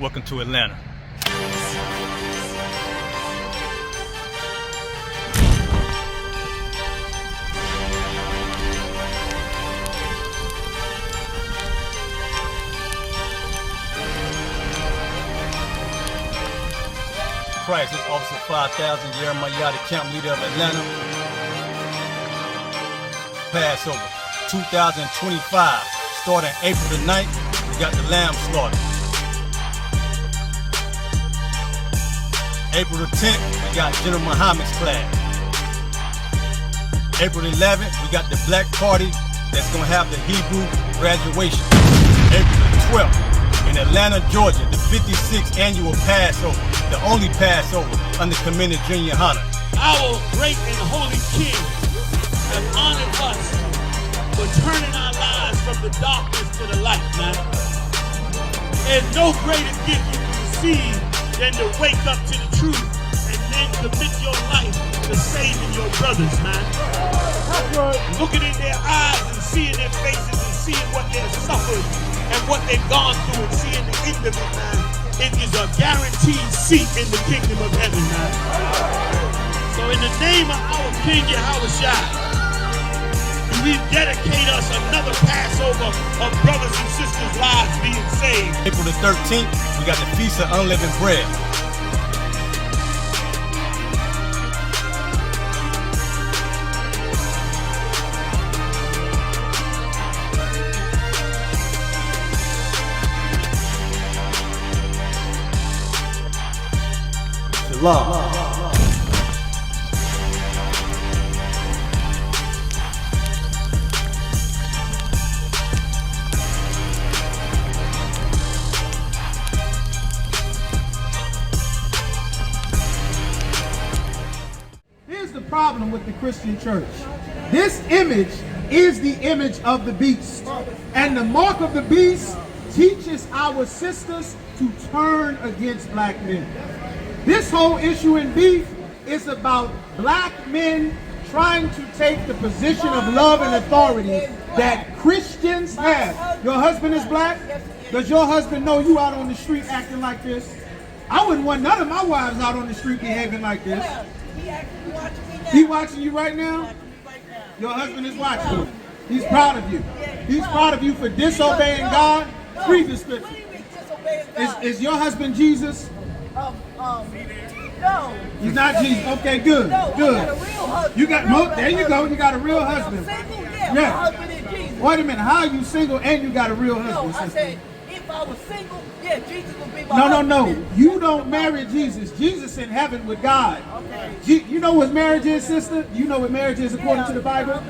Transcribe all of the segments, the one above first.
Welcome to Atlanta. Christ, this Officer 5000, Jeremiah, the camp leader of Atlanta. Passover 2025, starting April the 9th, we got the lamb slaughter. April the 10th, we got General Muhammad's class. April the 11th, we got the black party that's gonna have the Hebrew graduation. April the 12th, in Atlanta, Georgia, the 56th annual Passover, the only Passover under Commander Junior Yahanna. Our great and holy King has honored us for turning our lives from the darkness to the light, man. There's no greater gift you can receive than to wake up to the truth and then commit your life to saving your brothers, man. Looking in their eyes and seeing their faces and seeing what they've suffered and what they've gone through and seeing the end of it, man. It is a guaranteed seat in the kingdom of heaven, man. So in the name of our King Yahushua, we dedicate us another Passover of brothers and sisters' lives being saved. April the 13th, we got the Feast of Unleavened Bread. SHALAM. Here's the problem with the Christian church. This image is the image of the beast. And the mark of the beast teaches our sisters to turn against black men. This whole issue in beef is about black men trying to take the position of love and authority that Christians have. Your husband is black? Does your husband know you out on the street acting like this? I wouldn't want none of my wives out on the street behaving like this. He watching you right now? Your husband is watching you. He's proud of you. He's proud of you for disobeying God. Read the scripture. Is your husband Jesus? No. He's not Jesus. Okay, good. No, Good. I got a real husband. You got there you go. You got a real husband. Single? Yeah, my husband is Jesus. Wait a minute. How are you single and you got a real No, husband? I said if I was single, yeah, Jesus would be my husband. No. You don't marry Jesus. Jesus in heaven with God. Okay. You know what marriage is, sister? You know what marriage is according to the Bible?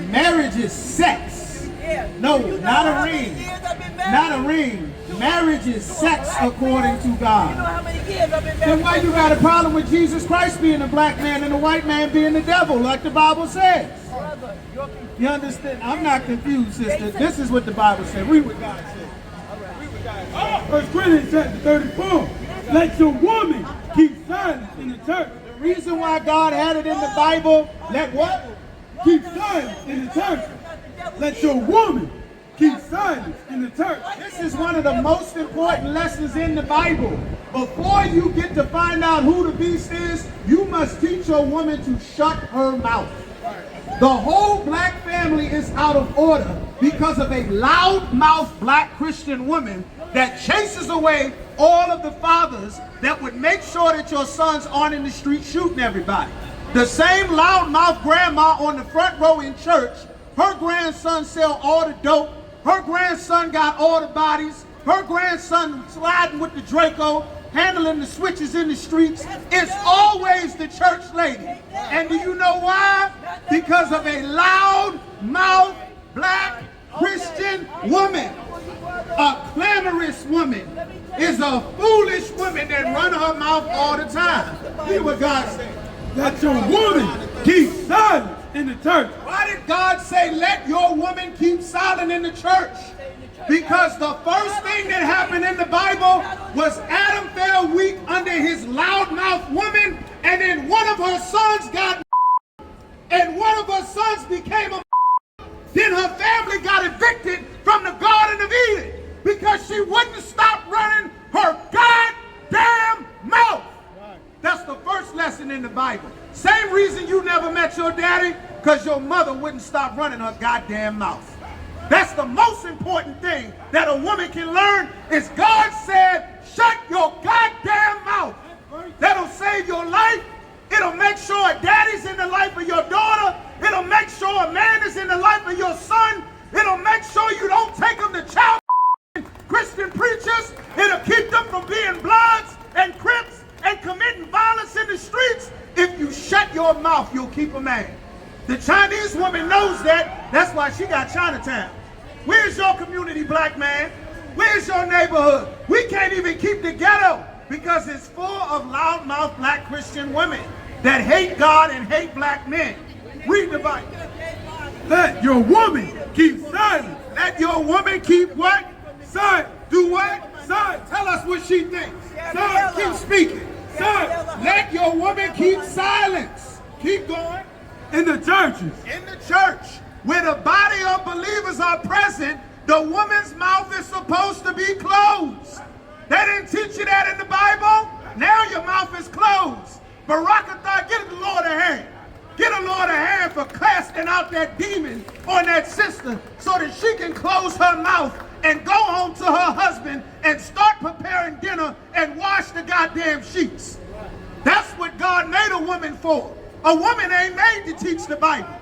Marriage is sex. Yeah. No, You know not how a many ring. years I've been married? Not a ring. Marriage is sex according to God. You know how many years I've been married? Then why you got a problem with Jesus Christ being a black man and a white man being the devil, like the Bible says? Brother, you're confused. You understand? I'm not confused, sister. This is what the Bible said. Read what God said. Read what God said. 1 Corinthians chapter 34. Let your woman keep silence in the church. The reason why God had it in the Bible, let what? Keep silence in the church. Let your woman keep silence in the church. This is one of the most important lessons in the Bible. Before you get to find out who the beast is, you must teach your woman to shut her mouth. The whole black family is out of order because of a loud-mouthed black Christian woman that chases away all of the fathers that would make sure that your sons aren't in the street shooting everybody. The same loud-mouthed grandma on the front row in church, her grandson sell all the dope, her grandson got all the bodies, her grandson sliding with the Draco, handling the switches in the streets. It's always the church lady. And do you know why? Because of a loud-mouthed black Christian woman. A clamorous woman is a foolish woman that run her mouth all the time. Hear what God said. Let your woman keep silence in the church. Why did God say, let your woman keep silent in the church? Because the first thing that happened in the Bible was Adam fell weak under his loudmouth woman, and then one of her sons got and one of her sons became a then her family got evicted from the Garden of Eden because she wouldn't stop running her lesson in the Bible. Same reason you never met your daddy, because your mother wouldn't stop running her goddamn mouth. That's the most important thing that a woman can learn is God said, shut your goddamn mouth. That'll save your life. It'll make sure a daddy's in the life of your daughter. It'll make sure a man is in the life of your son. It'll make sure you don't take them to child Christian preachers. It'll keep them from being Bloods and Crips and committing violence in the streets. If you shut your mouth, you'll keep a man. The Chinese woman knows that. That's why she got Chinatown. Where's your community, black man? Where's your neighborhood? We can't even keep the ghetto because it's full of loudmouth black Christian women that hate God and hate black men. Read the Bible. Let your woman keep silent. Let your woman keep what? Silent. Do what? Silent. Tell us what she thinks. Silent. Keep speaking. Silent. Let your woman keep silence. Keep going. In the churches. In the church, where the body of believers are present, the woman's mouth is supposed to be closed. They didn't teach you that in the Bible. Now your mouth is closed. Barakatah, get the Lord a hand. Get the Lord a hand for casting out that demon on that sister so that she can close her mouth and go home to her husband and start preparing dinner and wash the goddamn sheets. That's what God made a woman for. A woman ain't made to teach the Bible.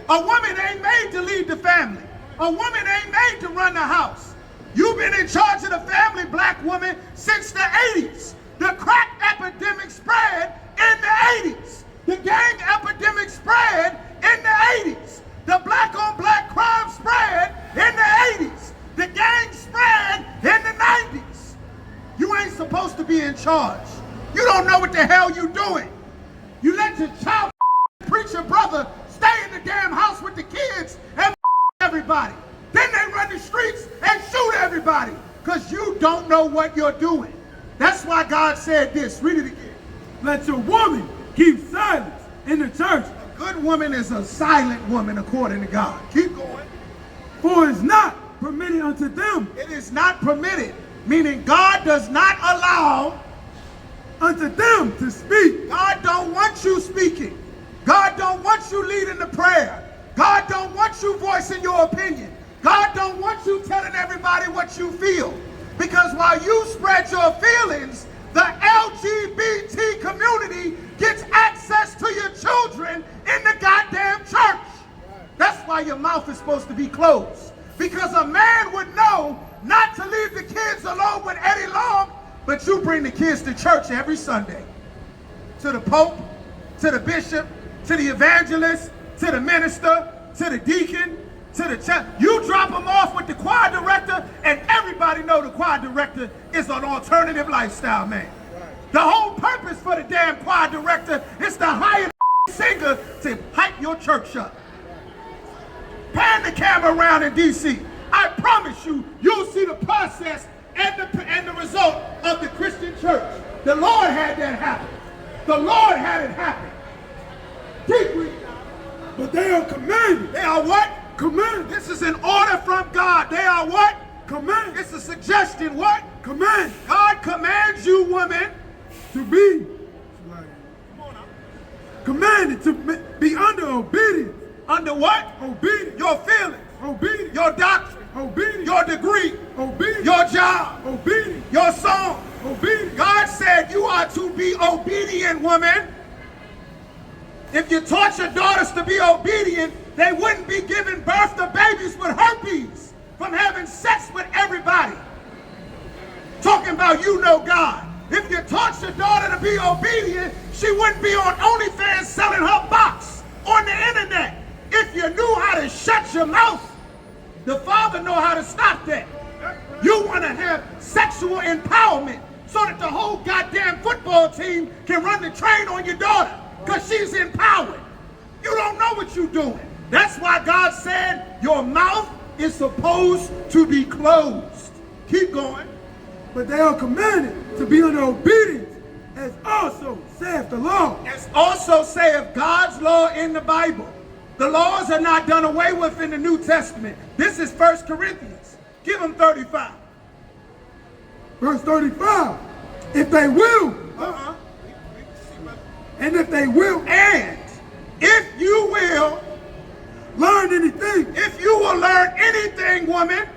A woman ain't made to lead the family. A woman ain't made to run the house. You've been in charge of the family, black woman, since the 80s. The crack epidemic spread in the 80s. The gang epidemic spread in the 80s. The black on black crime spread in the 80s. The gang spread in the 90s. You ain't supposed to be in charge. You don't know what the hell you doing. You let your child preacher brother stay in the damn house with the kids and everybody. Then they run the streets and shoot everybody because you don't know what you're doing. That's why God said this. Read it again. Let your woman keep silence in the church. A good woman is a silent woman according to God. Keep going. For it's not permitted unto them. It is not permitted, meaning God does not allow unto them to speak. God don't want you speaking. God don't want you leading the prayer. God don't want you voicing your opinion. God don't want you telling everybody what you feel. Because while you spread your feelings, the LGBT community gets access to your children in the goddamn church. That's why your mouth is supposed to be closed. Because a man would know not to leave the kids alone with Eddie Long, but you bring the kids to church every Sunday. To the Pope, to the bishop, to the evangelist, to the minister, to the deacon, to the church. You drop them off with the choir director, and everybody know the choir director is an alternative lifestyle man. The whole purpose for the damn choir director is to hire the singer to hype your church up. Pan the camera around in D.C. I promise you, you'll see the process and the result of the Christian church. The Lord had that happen. The Lord had it happen. Keep reading. But they are commanded. They are what? Commanded. This is an order from God. They are what? Commanded. It's a suggestion. What? Commanded. God commands you, women, to be commanded to be under obedience. Under what? Obedience. Your feelings. Obedience. Your doctrine. Obedience. Your degree. Obedience. Your job. Obedience. Your song. Obedience. God said you are to be obedient, woman. If you taught your daughters to be obedient, they wouldn't be giving birth to babies with herpes from having sex with everybody. Talking about you know God. If you taught your daughter to be obedient, she wouldn't be on OnlyFans selling her box on the internet. If you knew how to shut your mouth, the Father know how to stop that. You want to have sexual empowerment so that the whole goddamn football team can run the train on your daughter because she's empowered. You don't know what you're doing. That's why God said your mouth is supposed to be closed. Keep going. But they are commanded to be under obedience, as also saith the law. As also saith God's law in the Bible. The laws are not done away with in the New Testament. This is 1 Corinthians. Give them 35. Verse 35. If they will, And if they will, and if you will learn anything, if you will learn anything, woman,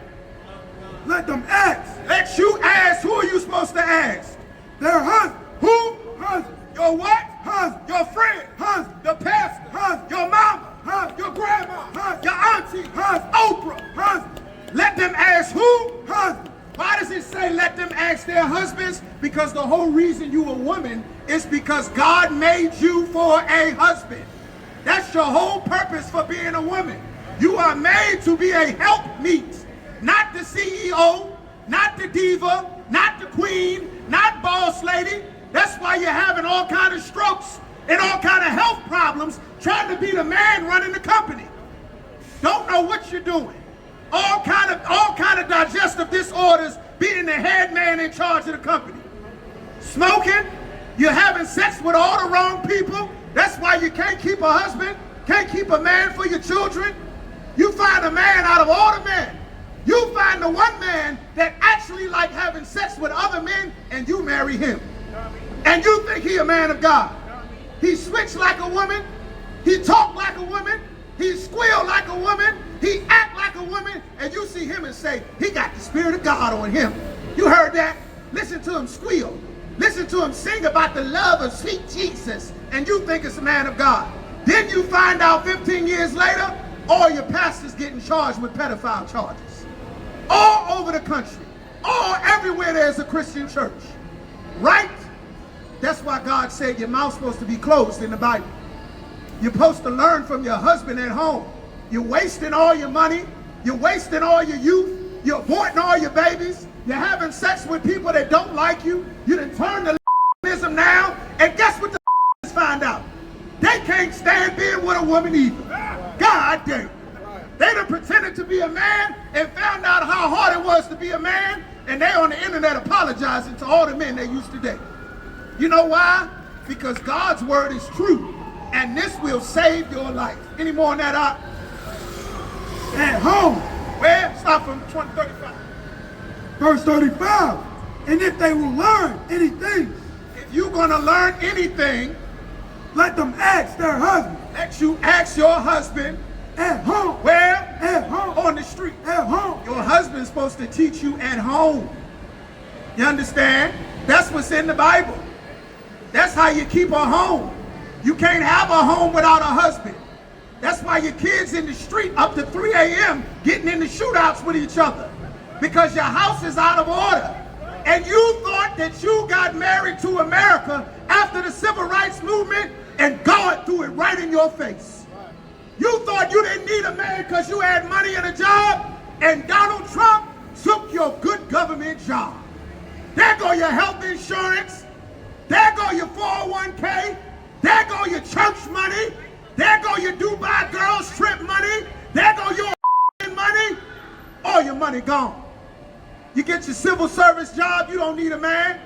let them ask. let you ask. Who are you supposed to ask? Their husband. Who? Husband. Your what? Husband. Your friend. Husband. The pastor. Husband. Your mama. Husband. Your grandma. Husband. Your auntie. Husband. Oprah. Husband. Let them ask who? Husband. Why does it say let them ask their husbands? Because the whole reason you a woman is because God made you for a husband. That's your whole purpose for being a woman. You are made to be a helpmeet, not the CEO, not the diva, not the queen, not boss lady. That's why you're having all kind of strokes and all kind of health problems trying to be the man running the company. Don't know what you're doing. All kind of digestive disorders, being the head man in charge of the company. Smoking, you're having sex with all the wrong people. That's why you can't keep a husband, can't keep a man for your children. You find a man out of all the men. You find the one man that actually like having sex with other men, and you marry him. And you think he a man of God. He switched like a woman. He talk like a woman. He squeal like a woman. He act like a woman. And you see him and say, he got the Spirit of God on him. You heard that? Listen to him squeal. Listen to him sing about the love of sweet Jesus. And you think it's a man of God. Then you find out 15 years later, all your pastors getting charged with pedophile charges. All over the country. Everywhere there's a Christian church. Right? That's why God said your mouth's supposed to be closed in the Bible. You're supposed to learn from your husband at home. You're wasting all your money. You're wasting all your youth. You're aborting all your babies. You're having sex with people that don't like you. You done turned to ism now. And guess what the find out? They can't stand being with a woman either. God damn. They done pretended to be a man and found out how hard it was to be a man. And they on the internet apologizing to all the men they used to date. You know why? Because God's word is true. And this will save your life. Any more on that up? At home. Where? Stop from 35. Verse 35. And if they will learn anything, If you're going to learn anything, let them ask their husband. let you ask your husband. At home. Where? At home. On the street. At home. Your husband's supposed to teach you at home. You understand? That's what's in the Bible. That's how you keep a home. You can't have a home without a husband. That's why your kids in the street up to 3 a.m. getting into shootouts with each other. Because your house is out of order. And you thought that you got married to America after the civil rights movement, and God threw it right in your face. You thought you didn't need a man because you had money and a job, and Donald Trump took your good government job. There go your health insurance. There go your 401k. There go your church money. There go your Dubai girls trip money. There go your money. All your money gone. You get your civil service job, you don't need a man.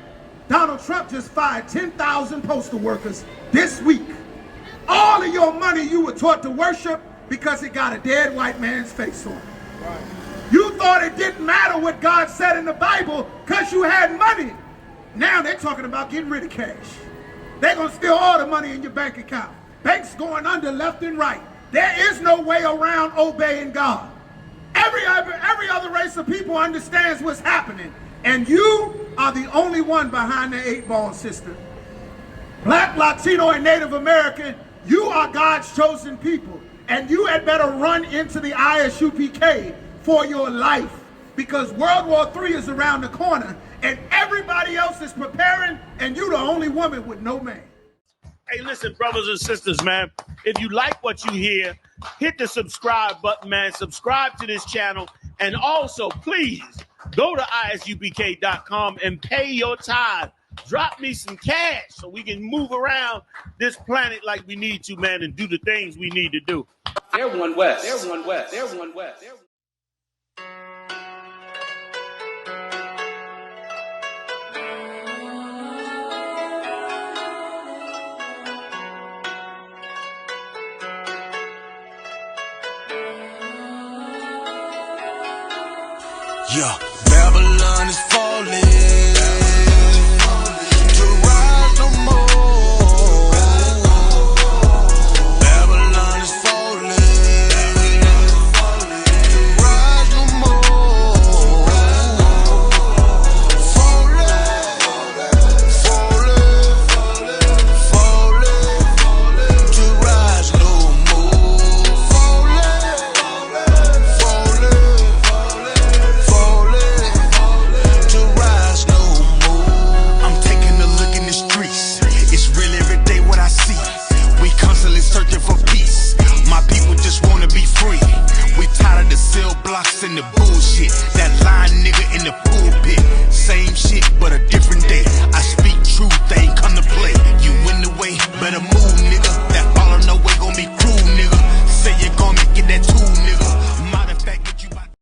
Donald Trump just fired 10,000 postal workers this week. All of your money you were taught to worship because it got a dead white man's face on it. Right. You thought it didn't matter what God said in the Bible because you had money. Now they're talking about getting rid of cash. They're going to steal all the money in your bank account. Banks going under left and right. There is no way around obeying God. Every other race of people understands what's happening. And you are the only one behind the 8-ball system. Black, Latino, and Native American, you are God's chosen people. And you had better run into the I.S.U.P.K. for your life. Because World War III is around the corner. And everybody else is preparing. And you're the only woman with no man. Hey, listen, brothers and sisters, man. If you like what you hear, hit the subscribe button, man. Subscribe to this channel. And also, please, go to ISUPK.com and pay your tithe. Drop me some cash so we can move around this planet like we need to, man, and do the things we need to do. They're one West. They're one West. They're one West. They're Yeah, Babylon is falling.